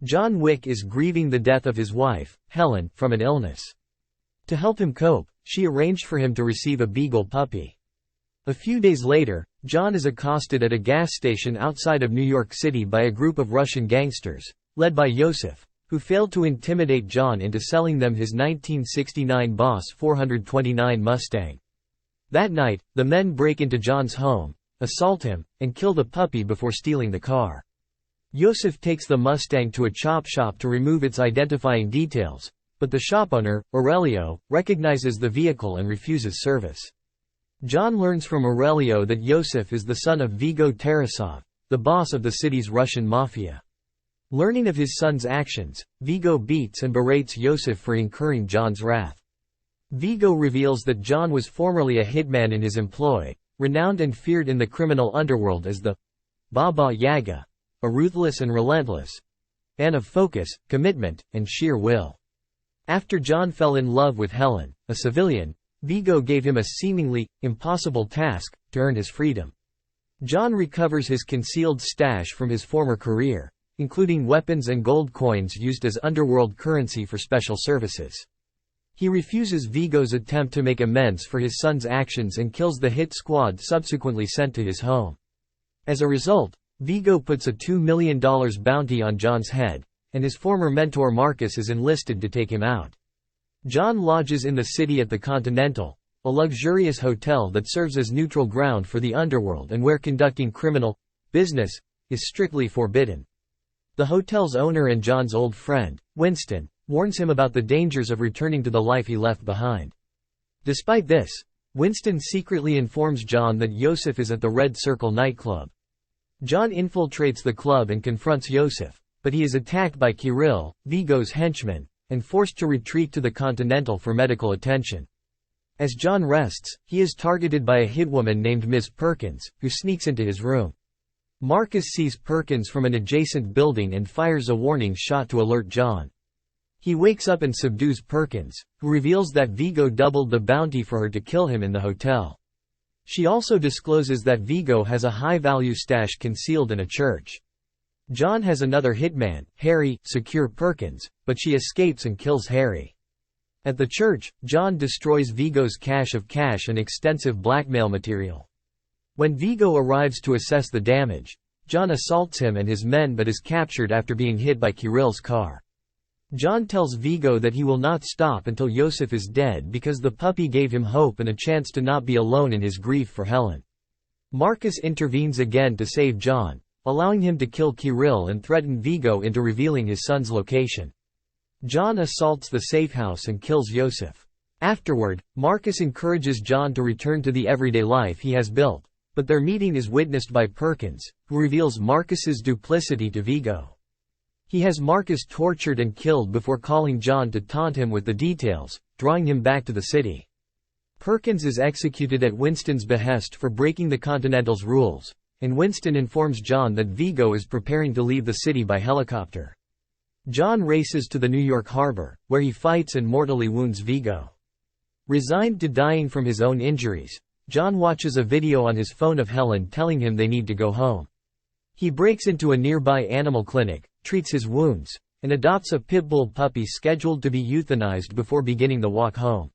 John Wick is grieving the death of his wife, Helen, from an illness. To help him cope, she arranged for him to receive a beagle puppy. A few days later, John is accosted at a gas station outside of New York City by a group of Russian gangsters, led by Yosef, who failed to intimidate John into selling them his 1969 Boss 429 Mustang. That night, the men break into John's home, assault him, and kill the puppy before stealing the car. Yosef takes the Mustang to a chop shop to remove its identifying details, but the shop owner, Aurelio, recognizes the vehicle and refuses service. John learns from Aurelio that Yosef is the son of Vigo Tarasov, the boss of the city's Russian mafia. Learning of his son's actions, Vigo beats and berates Yosef for incurring John's wrath. Vigo reveals that John was formerly a hitman in his employ, renowned and feared in the criminal underworld as the Baba Yaga, a ruthless and relentless man of focus, commitment, and sheer will. After John fell in love with Helen, a civilian, Vigo gave him a seemingly impossible task to earn his freedom. John recovers his concealed stash from his former career, including weapons and gold coins used as underworld currency for special services. He refuses Vigo's attempt to make amends for his son's actions and kills the hit squad subsequently sent to his home. As a result, Vigo puts a $2 million bounty on John's head, and his former mentor Marcus is enlisted to take him out. John lodges in the city at the Continental, a luxurious hotel that serves as neutral ground for the underworld and where conducting criminal business is strictly forbidden. The hotel's owner and John's old friend, Winston, warns him about the dangers of returning to the life he left behind. Despite this, Winston secretly informs John that Yosef is at the Red Circle nightclub. John infiltrates the club and confronts Yosef, but he is attacked by Kirill, Vigo's henchman, and forced to retreat to the Continental for medical attention. As John rests, he is targeted by a hitwoman named Ms. Perkins, who sneaks into his room. Marcus sees Perkins from an adjacent building and fires a warning shot to alert John. He wakes up and subdues Perkins, who reveals that Vigo doubled the bounty for her to kill him in the hotel. She also discloses that Vigo has a high-value stash concealed in a church. John has another hitman, Harry, secure Perkins, but she escapes and kills Harry. At the church, John destroys Vigo's cache of cash and extensive blackmail material. When Vigo arrives to assess the damage, John assaults him and his men but is captured after being hit by Kirill's car. John tells Vigo that he will not stop until Yosef is dead because the puppy gave him hope and a chance to not be alone in his grief for Helen. Marcus intervenes again to save John, allowing him to kill Kirill and threaten Vigo into revealing his son's location. John assaults the safe house and kills Yosef. Afterward, Marcus encourages John to return to the everyday life he has built, but their meeting is witnessed by Perkins, who reveals Marcus's duplicity to Vigo. He has Marcus tortured and killed before calling John to taunt him with the details, drawing him back to the city. Perkins is executed at Winston's behest for breaking the Continental's rules, and Winston informs John that Vigo is preparing to leave the city by helicopter. John races to the New York harbor, where he fights and mortally wounds Vigo. Resigned to dying from his own injuries, John watches a video on his phone of Helen telling him they need to go home. He breaks into a nearby animal clinic, treats his wounds, and adopts a pit bull puppy scheduled to be euthanized before beginning the walk home.